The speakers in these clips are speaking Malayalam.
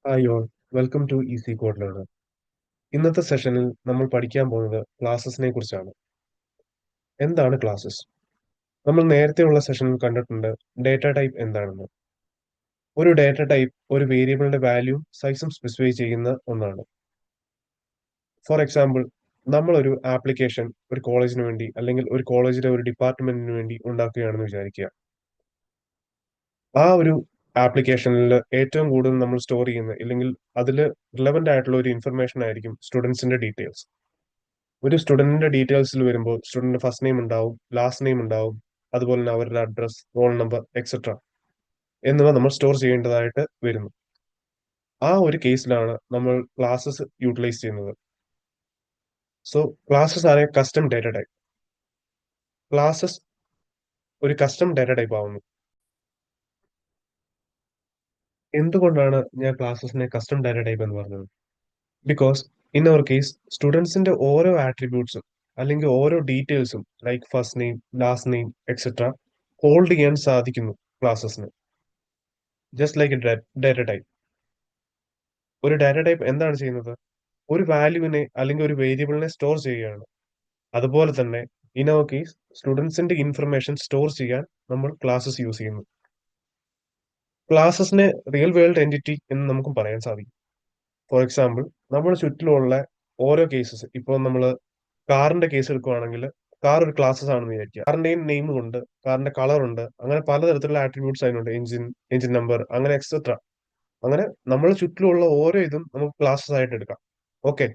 Hi all, welcome to easy code learner. ഇന്നത്തെ സെഷനിൽ നമ്മൾ പഠിക്കാൻ പോകുന്നത് ക്ലാസ്സസിനെ കുറിച്ചാണ്. എന്താണ് ക്ലാസ്സസ്? നമ്മൾ നേരത്തെയുള്ള സെഷനിൽ കണ്ടിട്ടുണ്ട് ഡേറ്റ ടൈപ്പ് എന്താണെന്ന്. ഒരു ഡേറ്റ ടൈപ്പ് ഒരു വേരിയബിളിന്റെ വാല്യൂ സൈസും സ്പെസിഫൈ ചെയ്യുന്ന ഒന്നാണ്. ഫോർ എക്സാമ്പിൾ, നമ്മൾ ഒരു ആപ്ലിക്കേഷൻ ഒരു കോളേജിന് വേണ്ടി അല്ലെങ്കിൽ ഒരു കോളേജിലെ ഒരു ഡിപ്പാർട്ട്മെന്റിന് വേണ്ടി ഉണ്ടാക്കുകയാണെന്ന് വിചാരിക്കുക. ആ ഒരു ആപ്ലിക്കേഷനിൽ ഏറ്റവും കൂടുതൽ നമ്മൾ സ്റ്റോർ ചെയ്യുന്ന അല്ലെങ്കിൽ അതിൽ റിലവന്റ് ആയിട്ടുള്ള ഒരു ഇൻഫർമേഷൻ ആയിരിക്കും സ്റ്റുഡൻസിന്റെ ഡീറ്റെയിൽസ്. ഒരു സ്റ്റുഡന്റിന്റെ ഡീറ്റെയിൽസിൽ വരുമ്പോൾ സ്റ്റുഡന്റ് ഫസ്റ്റ് നെയിം ഉണ്ടാവും, ലാസ്റ്റ് നെയിം ഉണ്ടാവും, അതുപോലെ തന്നെ അവരുടെ അഡ്രസ്, റോൾ നമ്പർ എക്സെട്ര എന്നിവ നമ്മൾ സ്റ്റോർ ചെയ്യേണ്ടതായിട്ട് വരുന്നു. ആ ഒരു കേസിലാണ് നമ്മൾ ക്ലാസ്സസ് യൂട്ടിലൈസ് ചെയ്യുന്നത്. സോ ക്ലാസ്സസ് ആയ കസ്റ്റം ഡേറ്റ ടൈപ്പ്. ക്ലാസ്സസ് ഒരു കസ്റ്റം ഡേറ്റ ടൈപ്പ് ആവുന്നു. എന്തുകൊണ്ടാണ് ഞാൻ ക്ലാസ്സസിനെ കസ്റ്റം ഡേറ്റ ടൈപ്പ് എന്ന് പറഞ്ഞത്? ബിക്കോസ് ഇൻ അവർ കേസ് സ്റ്റുഡൻസിന്റെ ഓരോ ആട്രിബ്യൂട്ട്സും അല്ലെങ്കിൽ ഓരോ ഡീറ്റെയിൽസും like first name, last name etcetera hold ചെയ്യാൻ സാധിക്കുന്നു ക്ലാസ്സസിന്. Just like a data type. ഒരു ഡാറ്റ ടൈപ്പ് എന്താണ് ചെയ്യുന്നത്? ഒരു വാല്യൂവിനെ അല്ലെങ്കിൽ ഒരു വേരിയബിളിനെ സ്റ്റോർ ചെയ്യുകയാണ്. അതുപോലെ തന്നെ ഇൻ അവർ കേസ് സ്റ്റുഡൻസിന്റെ ഇൻഫർമേഷൻ സ്റ്റോർ ചെയ്യാൻ നമ്മൾ ക്ലാസ്സസ് യൂസ് ചെയ്യുന്നു. ക്ലാസ്സസിനെ റിയൽ വേൾഡ് എൻറ്റിറ്റി എന്ന് നമുക്കും പറയാൻ സാധിക്കും. ഫോർ എക്സാമ്പിൾ, നമ്മുടെ ചുറ്റിലുള്ള ഓരോ കേസസ്, ഇപ്പോൾ നമ്മൾ കാറിന്റെ കേസ് എടുക്കുകയാണെങ്കിൽ കാർ ഒരു ക്ലാസ്സസ് ആണെന്ന് വിചാരിക്കുക. കാറിന്റെയും നെയിം ഉണ്ട്, കാറിന്റെ കളർ ഉണ്ട്, അങ്ങനെ പലതരത്തിലുള്ള ആട്രിബ്യൂട്ട്സ് അതിനുണ്ട്. എഞ്ചിൻ നമ്പർ, അങ്ങനെ എക്സെട്ര. അങ്ങനെ നമ്മളെ ചുറ്റിലുള്ള ഓരോ ഇതും നമുക്ക് ക്ലാസ്സസ് ആയിട്ട് എടുക്കാം. ഓക്കെ.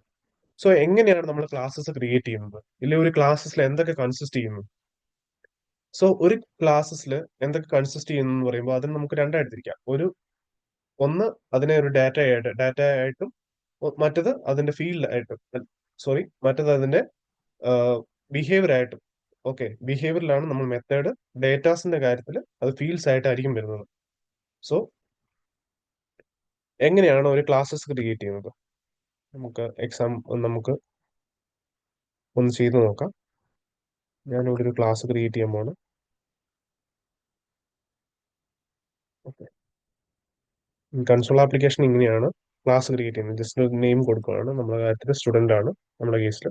സോ എങ്ങനെയാണ് നമ്മൾ ക്ലാസ്സസ് ക്രിയേറ്റ് ചെയ്യുന്നത്, ഇല്ലെങ്കിൽ ഒരു ക്ലാസ്സസിൽ എന്തൊക്കെ കൺസിസ്റ്റ് ചെയ്യുന്നു? സോ ഒരു ക്ലാസ്സസിൽ എന്തൊക്കെ കൺസിസ്റ്റ് ചെയ്യുന്നു എന്ന് പറയുമ്പോൾ അതിന് നമുക്ക് രണ്ടായിട്ട് തിരിക്കാം. ഒന്ന് അതിനെ ഒരു ഡാറ്റ ആയിട്ടും മറ്റത് അതിന്റെ ഫീൽഡ് ആയിട്ടും, മറ്റത് അതിന്റെ ബിഹേവിയർ ആയിട്ടും. ഓക്കെ, ബിഹേവിയറിലാണ് നമ്മൾ മെത്തേഡ്. ഡേറ്റാസിന്റെ കാര്യത്തിൽ അത് ഫീൽഡ്സ് ആയിട്ടായിരിക്കും വരുന്നത്. സോ എങ്ങനെയാണ് ഒരു ക്ലാസ്സസ് ക്രിയേറ്റ് ചെയ്യുന്നത്? നമുക്ക് ഒന്ന് ചെയ്തു നോക്കാം. ഞാനിവിടെ ഒരു ക്ലാസ് ക്രിയേറ്റ് ചെയ്യാൻ പോണ്. ഓക്കെ. കൺസോൾ ആപ്ലിക്കേഷൻ ഇങ്ങനെയാണ് ക്ലാസ് ക്രിയേറ്റ് ചെയ്യുന്നത്. ജസ്റ്റ് ഒരു നെയിം കൊടുക്കുകയാണ്. നമ്മുടെ കാര്യത്തിൽ സ്റ്റുഡന്റ് ആണ്, നമ്മുടെ കേസിൽ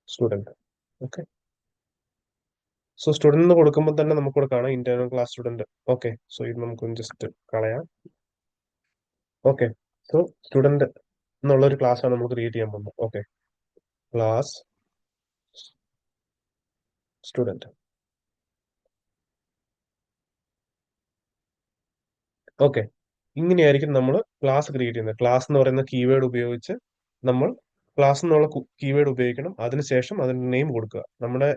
സ്റ്റുഡന്റ്. ഓക്കെ. സോ സ്റ്റുഡന്റ് എന്ന് കൊടുക്കുമ്പോൾ തന്നെ നമുക്കിവിടെ കാണാം internal class student. Okay. So ഇത് നമുക്കൊന്ന് ജസ്റ്റ് കളയാം. ഓക്കെ. സോ സ്റ്റുഡന്റ് എന്നുള്ള ഒരു ക്ലാസ് ആണ് നമ്മൾ ക്രിയേറ്റ് ചെയ്യാൻ പോകുന്നത്. ഓക്കെ. Class student. ഓക്കെ. ഇങ്ങനെയായിരിക്കും നമ്മൾ ക്ലാസ് ക്രിയേറ്റ് ചെയ്യുന്നത്. ക്ലാസ് എന്ന് പറയുന്ന കീവേഡ് ഉപയോഗിച്ച് നമ്മൾ ക്ലാസ് എന്നുള്ള കീവേഡ് ഉപയോഗിക്കണം. അതിനുശേഷം അതിന്റെ നെയിം കൊടുക്കുക. നമ്മുടെ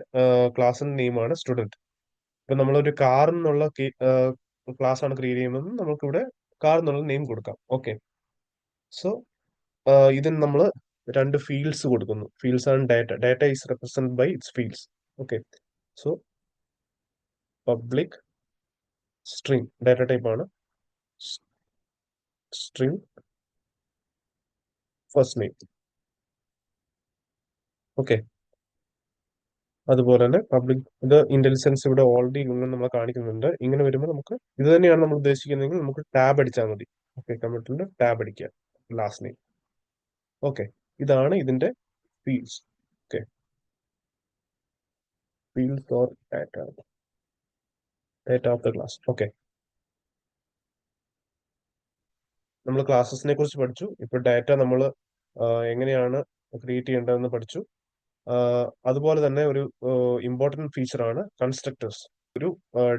ക്ലാസ്സിന്റെ നെയിമാണ് സ്റ്റുഡന്റ്. ഇപ്പൊ നമ്മളൊരു കാർ എന്നുള്ള ക്ലാസ് ആണ് ക്രിയേറ്റ് ചെയ്യുന്നത്, നമുക്കിവിടെ കാർ എന്നുള്ള നെയിം കൊടുക്കാം. ഓക്കെ. സോ ഇതിന് നമ്മൾ രണ്ട് ഫീൽഡ്സ് കൊടുക്കുന്നു. ഫീൽഡ്സ് ആണ് data is represent by its fields. Okay. So public string data type ആണ്. String first name. ഓക്കെ. അതുപോലെ തന്നെ പബ്ലിക്, ഇത് ഇന്റലിജൻസ് ഇവിടെ ഓൾറെഡി ഇങ്ങനെ നമ്മൾ കാണിക്കുന്നുണ്ട്. ഇങ്ങനെ വരുമ്പോൾ നമുക്ക് ഇത് തന്നെയാണ് നമ്മൾ ഉദ്ദേശിക്കുന്നതെങ്കിൽ നമുക്ക് ടാബ് അടിച്ചാൽ മതി. ഓക്കെ, കമ്പ്യൂട്ടറിൽ ടാബ് അടിക്കുക, ലാസ്റ്റ് നെയിം. ഓക്കെ. ഇതാണ് ഇതിന്റെ fields. Okay. Fields or data of the class. Okay. നമ്മൾ ക്ലാസ്സസിനെ കുറിച്ച് പഠിച്ചു. ഇപ്പൊ ഡാറ്റ നമ്മൾ എങ്ങനെയാണ് ക്രിയേറ്റ് ചെയ്യേണ്ടതെന്ന് പഠിച്ചു. അതുപോലെ തന്നെ ഒരു ഇമ്പോർട്ടന്റ് ഫീച്ചർ ആണ് കൺസ്ട്രക്ടേഴ്സ്. ഒരു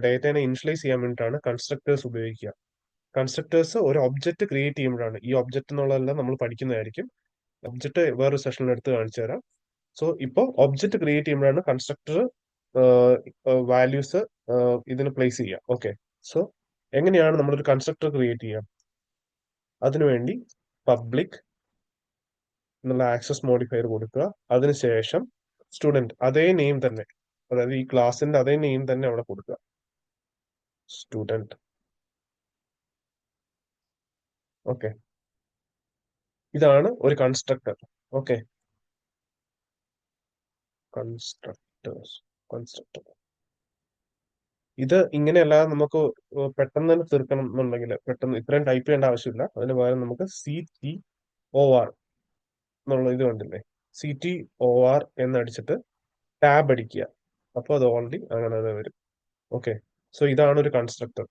ഡേറ്റനെ ഇനിഷ്യലൈസ് ചെയ്യാൻ വേണ്ടിയിട്ടാണ് കൺസ്ട്രക്ടേഴ്സ് ഉപയോഗിക്കുക. കൺസ്ട്രക്ടേഴ്സ് ഒരു ഒബ്ജക്റ്റ് ക്രിയേറ്റ് ചെയ്യുമ്പോഴാണ്, ഈ ഒബ്ജക്റ്റ് എന്നുള്ളതെല്ലാം നമ്മൾ പഠിക്കുന്നതായിരിക്കും. ഒബ്ജക്റ്റ് വേറൊരു സെഷനിൽ എടുത്ത് കാണിച്ചു തരാം. സോ ഇപ്പോൾ ഒബ്ജക്റ്റ് ക്രിയേറ്റ് ചെയ്യുമ്പോഴാണ് കൺസ്ട്രക്ടർ വാല്യൂസ് ഇതിന് പ്ലേസ് ചെയ്യുക. ഓക്കെ. സോ എങ്ങനെയാണ് നമ്മളൊരു കൺസ്ട്രക്ടർ ക്രിയേറ്റ് ചെയ്യുക? അതിനുവേണ്ടി പബ്ലിക് എന്നുള്ള ആക്സസ് മോഡിഫയർ കൊടുക്കുക. അതിനുശേഷം സ്റ്റുഡന്റ് അതേ നെയിം തന്നെ, അതായത് ഈ ക്ലാസിന്റെ അതേ നെയിം തന്നെ അവിടെ കൊടുക്കുക, സ്റ്റുഡന്റ്. ഓക്കെ. ഇതാണ് ഒരു കൺസ്ട്രക്ടർ. ഓക്കെ. കൺസ്ട്രക്ടേഴ്സ്. കൺസ്ട്രക്ടർ. ഇത് ഇങ്ങനെയല്ലാതെ നമുക്ക് പെട്ടെന്ന് തന്നെ തീർക്കണം എന്നുണ്ടെങ്കിൽ പെട്ടെന്ന് ഇത്രയും ടൈപ്പ് ചെയ്യേണ്ട ആവശ്യമില്ല. അതിന് പകരം നമുക്ക് CTOR എന്നുള്ള ഇത് കണ്ടില്ലേ, CTOR എന്നടിച്ചിട്ട് ടാബ് അടിക്കുക. അപ്പോൾ അത് ഓൾറെഡി അങ്ങനെ തന്നെ വരും. ഓക്കെ. സോ ഇതാണ് ഒരു കൺസ്ട്രക്ടർ.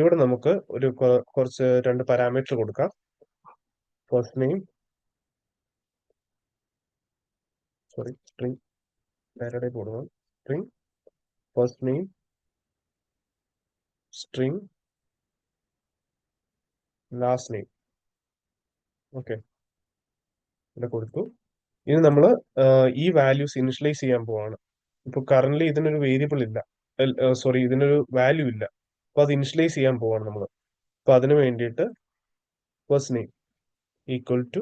ഇവിടെ നമുക്ക് ഒരു കുറച്ച് രണ്ട് പാരാമീറ്റർ കൊടുക്കാം. ഫസ്റ്റ് നെയിം, സോറി, സ്ട്രിംഗ് നേരടെ കൊടുക്കാം. String first name, string last name. Okay, ഇവിടെ കൊടുത്തു. ഇനി നമ്മൾ ഈ വാല്യൂസ് ഇനിഷ്യലൈസ് ചെയ്യാൻ പോവാണ്. ഇപ്പൊ കറന്റ് ഇതിനൊരു വേരിയബിൾ ഇല്ല, സോറി, ഇതിനൊരു വാല്യൂ ഇല്ല. അപ്പൊ അത് ഇനിഷ്യലൈസ് ചെയ്യാൻ പോവാണ് നമ്മൾ. അപ്പൊ അതിന് വേണ്ടിയിട്ട് first name equal to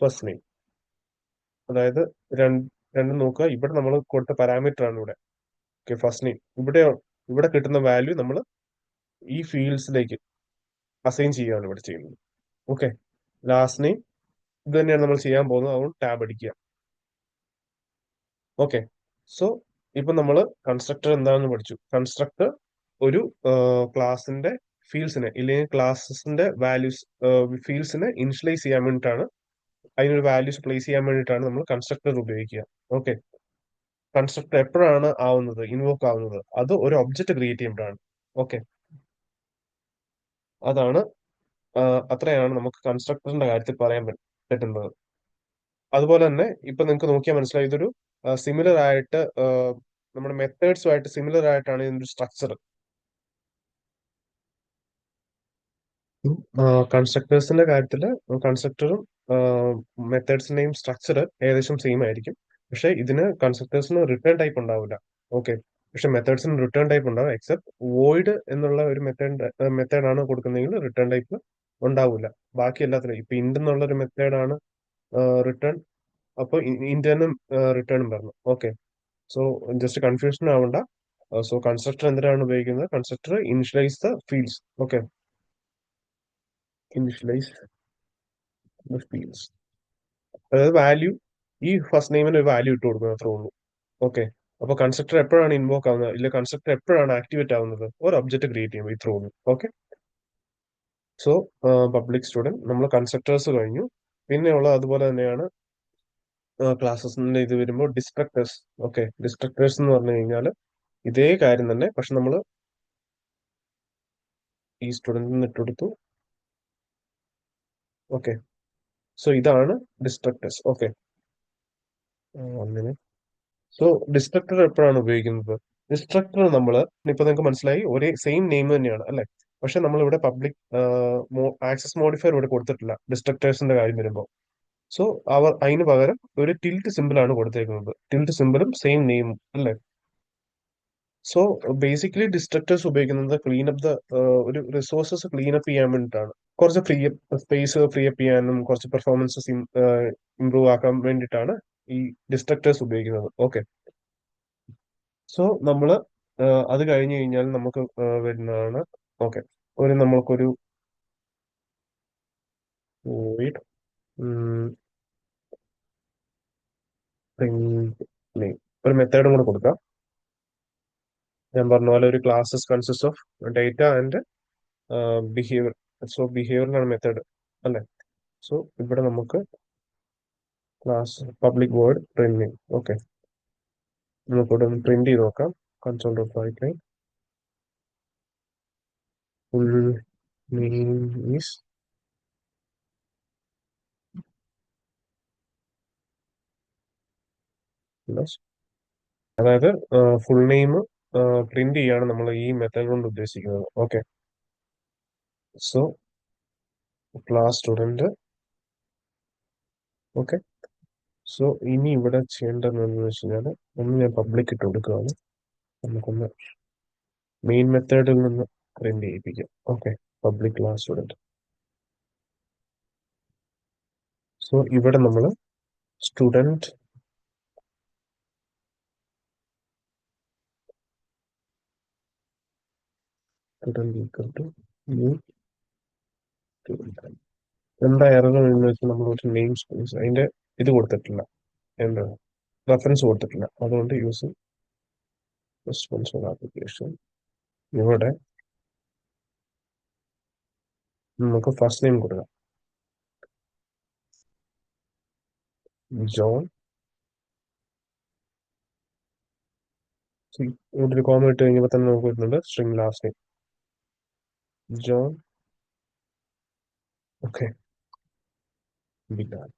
first name, അതായത് രണ്ടും നോക്കുക. ഇവിടെ നമ്മൾ കൊടുത്ത പാരാമീറ്റർ ആണ് ഇവിടെ. ഓക്കെ, ഫസ്റ്റ് നെയിം ഇവിടെ കിട്ടുന്ന വാല്യൂ നമ്മൾ ഈ ഫീൽഡ്സിലേക്ക് അസൈൻ ചെയ്യുകയാണ് ഇവിടെ ചെയ്യുന്നത്. ഓക്കെ, ലാസ്റ്റ് നെയിം ഇത് തന്നെയാണ് നമ്മൾ ചെയ്യാൻ പോകുന്നത്. അതുകൊണ്ട് ടാബ് അടിക്കുക. ഓക്കെ, സോ ഇപ്പൊ നമ്മൾ കൺസ്ട്രക്ടർ എന്താണെന്ന് പഠിച്ചു. കൺസ്ട്രക്ടർ ഒരു ക്ലാസിന്റെ ഫീൽഡ്സിനെ ഇല്ലെങ്കിൽ ക്ലാസ്സിന്റെ വാല്യൂസ് ഫീൽഡ്സിനെ ഇനിഷ്യലൈസ് ചെയ്യാൻ വേണ്ടിയിട്ടാണ്, അതിനൊരു വാല്യൂസ് പ്ലേസ് ചെയ്യാൻ വേണ്ടിയിട്ടാണ് നമ്മൾ കൺസ്ട്രക്ടർ ഉപയോഗിക്കുക. ഓക്കെ, കൺസ്ട്രക്ടർ എപ്പോഴാണ് ആവുന്നത്, ഇൻവോക്ക് ആവുന്നത്, അത് ഒരു ഒബ്ജക്റ്റ് ക്രിയേറ്റ് ചെയ്യുമ്പോഴാണ്. ഓക്കെ, അതാണ് അത്രയാണ് നമുക്ക് കൺസ്ട്രക്ടറിന്റെ കാര്യത്തിൽ പറയാൻ പറ്റുന്നത്. അതുപോലെ തന്നെ ഇപ്പൊ നിങ്ങൾക്ക് നോക്കിയാൽ മനസ്സിലായി, ഇതൊരു സിമിലർ ആയിട്ട് നമ്മുടെ മെത്തേഡ്സുമായിട്ട് സിമിലർ ആയിട്ടാണ് ഇതിന്റെ സ്ട്രക്ചർ. കൺസ്ട്രക്ടേഴ്സിന്റെ കാര്യത്തിൽ കൺസ്ട്രക്ടറും മെത്തേഡ്സിന്റെയും സ്ട്രക്ചർ ഏകദേശം സെയിം ആയിരിക്കും. പക്ഷെ ഇതിന് കൺസ്ട്രക്ടേഴ്സിന് റിട്ടേൺ ടൈപ്പ് ഉണ്ടാവില്ല. ഓക്കെ, പക്ഷെ മെത്തേഡ്സിന് റിട്ടേൺ ടൈപ്പ് ഉണ്ടാവും. എക്സെപ്റ്റ് വോയിഡ് എന്നുള്ള ഒരു മെത്തേഡാണ് കൊടുക്കുന്നതെങ്കിൽ റിട്ടേൺ ടൈപ്പ് ഉണ്ടാവില്ല. ബാക്കി എല്ലാത്തിനും ഇപ്പൊ ഇന്റ് എന്നുള്ള ഒരു മെത്തേഡാണ് റിട്ടേൺ, അപ്പൊ ഇന്ത്യനും റിട്ടേണും പറഞ്ഞു. ഓക്കെ, സോ ജസ്റ്റ് കൺഫ്യൂഷൻ ആവണ്ട. സോ കൺസ്ട്രക്ടർ എന്തിനാണ് ഉപയോഗിക്കുന്നത്? Constructor initialise the fields. Okay, initialise the fields, അതായത് വാല്യൂ, ഈ ഫസ്റ്റ് നെയിമിന് ഒരു വാല്യൂ ഇട്ട് കൊടുക്കുന്നത് അത്രേ ഉള്ളൂ. ഓക്കെ, അപ്പൊ കൺസ്ട്രക്ടർ എപ്പോഴാണ് ഇൻവോക്ക് ആവുന്നത്, ഇല്ല കൺസ്ട്രക്ടർ എപ്പോഴാണ് ആക്ടിവേറ്റ് ആവുന്നത്? ഒരു ഒബ്ജക്റ്റ് ക്രിയേറ്റ് ചെയ്യുമ്പോൾ ഇത്രേ ഉള്ളൂ. ഓക്കെ, സോ പബ്ലിക് സ്റ്റുഡന്റ് നമ്മൾ കൺസ്ട്രക്ടേഴ്സ് കഴിഞ്ഞു. പിന്നെയുള്ള അതുപോലെ തന്നെയാണ് ക്ലാസ്സസിന്റെ ഇത് വരുമ്പോൾ ഡിസ്ട്രക്ടേഴ്സ്. ഓക്കെ, ഡിസ്ട്രക്ടേഴ്സ് എന്ന് പറഞ്ഞു കഴിഞ്ഞാൽ ഇതേ കാര്യം തന്നെ, പക്ഷെ നമ്മൾ ഈ സ്റ്റുഡന്റിന് ഇട്ടെടുത്തു. ഓക്കെ, സോ ഇതാണ് ഡിസ്ട്രക്ടേഴ്സ്. ഓക്കെ, അങ്ങനെ. സോ ഡിസ്ട്രക്ടർ എപ്പോഴാണ് ഉപയോഗിക്കുന്നത്? ഡിസ്ട്രക്ടർ നമ്മൾ ഇപ്പൊ നിങ്ങൾക്ക് മനസ്സിലായി, ഒരേ സെയിം നെയിം തന്നെയാണ് അല്ലെ? പക്ഷെ നമ്മൾ ഇവിടെ പബ്ലിക് ആക്സസ് മോഡിഫയർ ഇവിടെ കൊടുത്തിട്ടില്ല ഡിസ്ട്രക്ടേഴ്സിന്റെ കാര്യം വരുമ്പോൾ. സോ അവർ അതിന് പകരം ഒരു ടിൽറ്റ് സിമ്പിൾ ആണ് കൊടുത്തേക്കുന്നത്. ടിൽറ്റ് സിമ്പിളും സെയിം നെയിമും അല്ലെ? സോ ബേസിക്കലി ഡിസ്ട്രക്ടേഴ്സ് ഉപയോഗിക്കുന്നത് ക്ലീൻ അപ്പ് ഒരു റിസോഴ്സസ് ക്ലീൻ അപ്പ് ചെയ്യാൻ വേണ്ടിയിട്ടാണ്. കുറച്ച് സ്പേസ് ഫ്രീ അപ്പ് ചെയ്യാനും കുറച്ച് പെർഫോമൻസസ് ഇംപ്രൂവ് ആക്കാൻ വേണ്ടിയിട്ടാണ് ഈ ഡിസ്ട്രക്ടേഴ്സ് ഉപയോഗിക്കുന്നത്. ഓക്കെ, സോ നമ്മൾ അത് കഴിഞ്ഞു കഴിഞ്ഞാൽ നമുക്ക് വരുന്നതാണ്. ഓക്കെ, നമ്മൾക്കൊരു void, ഒരു മെത്തേഡും കൂടെ കൊടുക്കാം. ഞാൻ പറഞ്ഞ പോലെ ഒരു classes consist of data and behaviour. So ബിഹേവിയറിനാണ് മെത്തേഡ് അല്ലെ? സോ ഇവിടെ നമുക്ക് class public void print. Okay, നമുക്കിവിടെ ഒന്ന് പ്രിന്റ് ചെയ്ത് നോക്കാം. Console dot write line full name is plus, അതായത് ഫുൾ നെയിം പ്രിന്റ് ചെയ്യാണ് നമ്മൾ ഈ മെത്തേഡ് കൊണ്ട് ഉദ്ദേശിക്കുന്നത്. Okay, so class student. Okay, so ഇനി ഇവിടെ ചെയ്യേണ്ടതെന്ന് വെച്ച് കഴിഞ്ഞാൽ ഒന്ന് ഞാൻ പബ്ലിക് ഇട്ട് കൊടുക്കുകയാണ്. നമുക്കൊന്ന് മെയിൻ മെത്തേഡിൽ നിന്ന് പ്രിന്റ് ചെയ്യിപ്പിക്കാം. Okay, public class student. So ഇവിടെ നമ്മൾ student equal to new student. എന്താ എറർ എന്ന് വെച്ചാൽ നമ്മൾ ഒരു നെയിം സ്പേസ് അതിന്റെ ഇത് കൊടുത്തിട്ടില്ല, എന്താ റെഫറൻസ് കൊടുത്തിട്ടില്ല. അതുകൊണ്ട് യൂസ് റെസ്പോൺസിബിൾ ആപ്ലിക്കേഷൻ. ഇവിടെ നമുക്ക് ഫസ്റ്റ് നെയിം കൊടുക്കാം, ജോൺ. ഇവിടെ ഒരു കോമ ഇട്ട് കഴിഞ്ഞപ്പോൾ തന്നെ നമുക്ക് വരുന്നുണ്ട് string last name John. Okay, Bilal.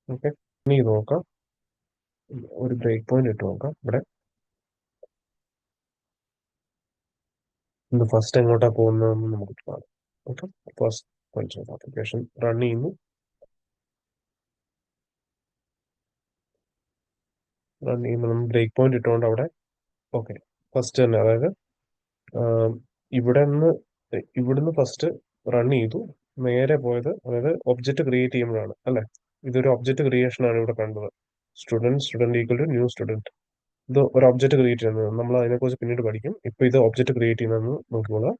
Okay, ഇനി ഇത് നോക്കാം. ഒരു ബ്രേക്ക് പോയിന്റ് ഇട്ട് നോക്കാം ഇവിടെ. ഇത് ഫസ്റ്റ് എങ്ങോട്ടാ പോകുന്നതെന്ന് നമുക്ക് കാണാം. Okay, first point of application run ചെയ്യുന്നു. റൺ ചെയ്യുമ്പോൾ നമ്മൾ ബ്രേക്ക് പോയിന്റ് ഇട്ടുകൊണ്ട് അവിടെ ഓക്കെ ഫസ്റ്റ് തന്നെ, അതായത് ഇവിടെ നിന്ന് ഇവിടുന്ന് ഫസ്റ്റ് റൺ ചെയ്തു നേരെ പോയത്, അതായത് ഒബ്ജക്റ്റ് ക്രിയേറ്റ് ചെയ്യുമ്പോഴാണ് അല്ലെ. ഇതൊരു ഒബ്ജക്റ്റ് ക്രിയേഷൻ ആണ് ഇവിടെ കണ്ടത്. Student equal to new student. ഇത് ഒരു ഒബ്ജക്റ്റ് ക്രിയേറ്റ് ചെയ്യുന്നത് നമ്മൾ അതിനെക്കുറിച്ച് പിന്നീട് പഠിക്കും. ഇപ്പൊ ഇത് ഒബ്ജക്റ്റ് ക്രിയേറ്റ് ചെയ്യുന്നതെന്ന് നോക്കിക്കോളാം.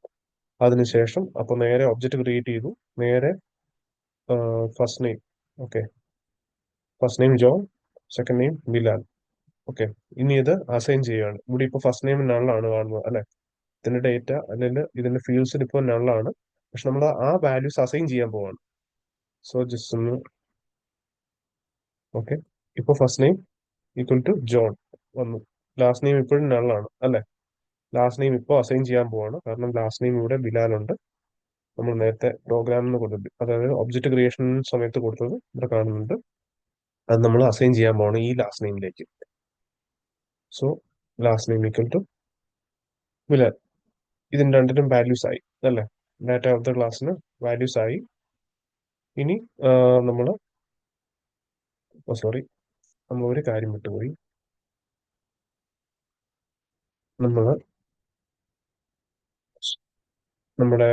അതിനുശേഷം അപ്പൊ നേരെ ഒബ്ജക്റ്റ് ക്രിയേറ്റ് ചെയ്തു, നേരെ first name. Okay, first name John, second name Bilal. Okay, ഇനി ഇത് അസൈൻ ചെയ്യുകയാണ്. ഇവിടെ ഇപ്പൊ ഫസ്റ്റ് നെയിം നള്ളാണ് കാണുന്നത് അല്ലെ. ഇതിന്റെ ഡേറ്റ അല്ലെങ്കിൽ ഇതിന്റെ ഫീൽഡ്സിൽ ഇപ്പോൾ നള്ളാണ്, പക്ഷെ നമ്മൾ ആ വാല്യൂസ് അസൈൻ ചെയ്യാൻ പോവാണ്. സോ ജസ്റ്റ് ഒന്ന് ഓക്കെ, ഇപ്പൊ first name equal to John വന്നു. ലാസ്റ്റ് നെയിം ഇപ്പോഴും നള്ളാണ് അല്ലെ. ലാസ്റ്റ് നെയിം ഇപ്പോൾ അസൈൻ ചെയ്യാൻ പോവാണ്, കാരണം ലാസ്റ്റ് നെയിം ഇവിടെ ബിലാലുണ്ട്. നമ്മൾ നേരത്തെ പ്രോഗ്രാമിന് കൊടുത്തത്, അതായത് ഒബ്ജക്റ്റ് ക്രിയേഷൻ സമയത്ത് കൊടുത്തത് ഇവിടെ കാണുന്നുണ്ട്. അത് നമ്മൾ അസൈൻ ചെയ്യാൻ പോവാണ് ഈ ലാസ്റ്റ് നെയിമിലേക്ക്. So last name equal to Bilal. ഇതിന് രണ്ടിനും വാല്യൂസ് ആയി അല്ലേ. ഡാറ്റ ഓഫ് ദ ക്ലാസ്സിന് വാല്യൂസ് ആയി. ഇനി നമ്മൾ സോറി, നമ്മൾ ഒരു കാര്യം വിട്ടുപോയി. നമ്മൾ നമ്മുടെ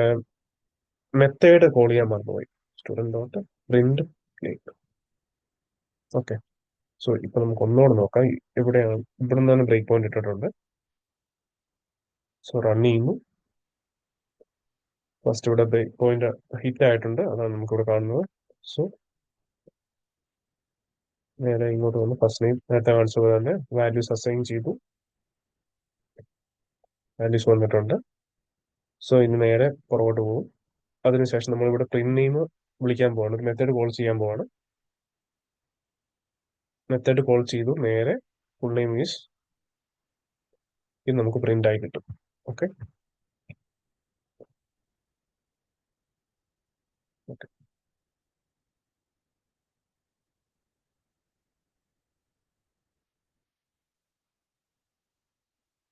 മെത്തേഡ് കോൾ ചെയ്യാൻ മറന്നുപോയി. സ്റ്റുഡന്റ് ഡോട്ട് പ്രിന്റ് ലേക്ക്. ഓക്കെ, സോ ഇപ്പൊ നമുക്ക് ഒന്നുകൂടെ നോക്കാം. എവിടെയാണ്, ഇവിടെ നിന്നാണ് ബ്രേക്ക് പോയിന്റ് ഇട്ടിട്ടുണ്ട്. സോ റൺ ചെയ്യുന്നു. ഫസ്റ്റ് ഇവിടെ ബ്രേക്ക് പോയിന്റ് ഹിറ്റ് ആയിട്ടുണ്ട്, അതാണ് നമുക്കിവിടെ കാണുന്നത്. സോ നേരെ ഇങ്ങോട്ട് വന്ന് ഫസ്റ്റ് നെയിം നേരത്തെ കാണിച്ച പോലെ തന്നെ വാല്യൂസ് അസൈൻ ചെയ്തു. വാല്യൂസ് വന്നിട്ടുണ്ട്. സോ ഇനി നേരെ പുറകോട്ട് പോകും. അതിനുശേഷം നമ്മൾ ഇവിടെ പ്രിന്റ് നെയിം വിളിക്കാൻ പോവാണ്, ഒരു മെത്തേഡ് കോൾ ചെയ്യാൻ പോവാണ്. മെത്തേഡ് കോൾ ചെയ്തു, നേരെ ഫുൾ നെയിം ഈസ് ഇത് നമുക്ക് പ്രിന്റ് ആയി കിട്ടും. Okay, okay,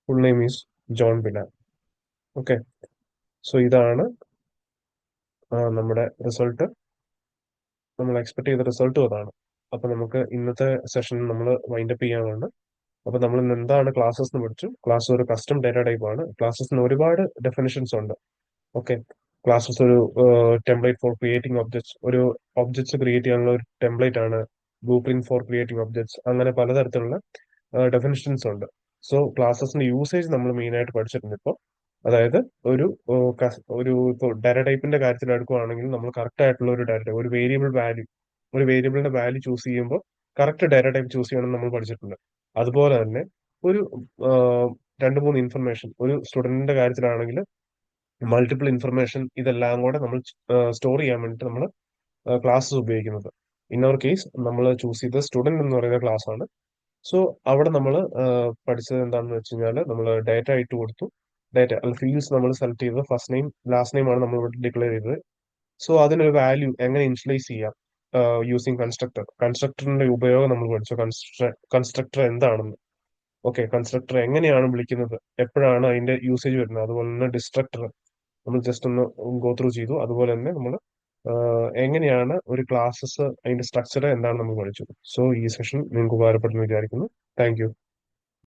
full name is John Bilal. Okay, so ഇതാണ് നമ്മുടെ റിസൾട്ട്. നമ്മൾ എക്സ്പെക്ട് ചെയ്ത റിസൾട്ടും അതാണ്. അപ്പൊ നമുക്ക് ഇന്നത്തെ സെഷൻ നമ്മൾ വൈൻഡപ്പ് ചെയ്യാനാണ്. അപ്പൊ നമ്മൾ ഇന്ന് എന്താണ് ക്ലാസ്സസ് എന്ന് പഠിച്ചു. ക്ലാസ് ഒരു കസ്റ്റം ഡാറ്റ ടൈപ്പ് ആണ്. ക്ലാസ്സസിന് ഒരുപാട് ഡെഫിനിഷൻസ് ഉണ്ട്. ഓക്കെ, ക്ലാസ്സസ് ഒരു ടെംപ്ലേറ്റ് ഫോർ ക്രിയേറ്റിംഗ് ഒബ്ജക്ട്സ്, ഒരു ഒബ്ജക്ട്സ് ക്രിയേറ്റ് ചെയ്യാനുള്ള ഒരു ടെംപ്ലേറ്റ് ആണ്. Blue print four creating objects, അങ്ങനെ പലതരത്തിലുള്ള ഡെഫിനിഷൻസ് ഉണ്ട്. സോ ക്ലാസ്സസിന്റെ യൂസേജ് നമ്മൾ മെയിൻ ആയിട്ട് പഠിച്ചിട്ടുണ്ട് ഇപ്പോൾ. അതായത് ഒരു ഒരു ഇപ്പോൾ ഡാറ്റ ടൈപ്പിന്റെ കാര്യത്തിൽ എടുക്കുകയാണെങ്കിൽ നമ്മൾ കറക്റ്റ് ആയിട്ടുള്ള ഒരു ഡാറ്റ, ഒരു വേരിയബിൾ വാല്യൂ, ഒരു വേരിയബിളിന്റെ വാല്യൂ ചൂസ് ചെയ്യുമ്പോൾ കറക്റ്റ് ഡാറ്റ ടൈപ്പ് ചൂസ് ചെയ്യണമെന്ന് നമ്മൾ പഠിച്ചിട്ടുണ്ട്. അതുപോലെ തന്നെ ഒരു രണ്ട് മൂന്ന് ഇൻഫർമേഷൻ, ഒരു സ്റ്റുഡന്റിന്റെ കാര്യത്തിലാണെങ്കിൽ മൾട്ടിപ്പിൾ ഇൻഫർമേഷൻ, ഇതെല്ലാം കൂടെ നമ്മൾ സ്റ്റോർ ചെയ്യാൻ വേണ്ടിയിട്ട് നമ്മൾ ക്ലാസ്സസ് ഉപയോഗിക്കുന്നത്. ഇൻ അവർ കേസ് നമ്മൾ ചൂസ് ചെയ്ത സ്റ്റുഡന്റ് എന്ന് പറയുന്ന ക്ലാസ് ആണ്. സോ അവിടെ നമ്മൾ പഠിച്ചത് എന്താണെന്ന് വെച്ച് കഴിഞ്ഞാൽ നമ്മൾ ഡാറ്റ ഇട്ട് കൊടുത്തു. ഡാറ്റ അല്ല, ഫീൽഡ്സ് നമ്മൾ സെലക്ട് ചെയ്തത് ഫസ്റ്റ് നെയിം ലാസ്റ്റ് നെയിം ആണ് നമ്മൾ ഇവിടെ ഡിക്ലെയർ ചെയ്തത്. സോ അതിനൊരു വാല്യൂ എങ്ങനെ ഇനിഷ്യലൈസ് ചെയ്യാം യൂസിങ് കൺസ്ട്രക്ടർ. കൺസ്ട്രക്ടറിന്റെ ഉപയോഗം നമ്മൾ പഠിച്ചു. കൺസ്ട്രക്ടർ എന്താണെന്ന്. ഓക്കെ, കൺസ്ട്രക്ടർ എങ്ങനെയാണ് വിളിക്കുന്നത്, എപ്പോഴാണ് അതിന്റെ യൂസേജ് വരുന്നത്, അതുപോലെ തന്നെ ഡിസ്ട്രക്ടർ നമ്മൾ ജസ്റ്റ് ഒന്ന് ഗോ ത്രൂ ചെയ്തു. അതുപോലെ തന്നെ നമ്മൾ എങ്ങനെയാണ് ഒരു ക്ലാസ്സസ്, അതിന്റെ സ്ട്രക്ചർ എന്താണ് നമ്മൾ പഠിച്ചു. സോ ഈ സെഷൻ നിങ്ങൾക്ക് ഉപകാരപ്പെട്ടെന്ന് വിചാരിക്കുന്നു. Thank you.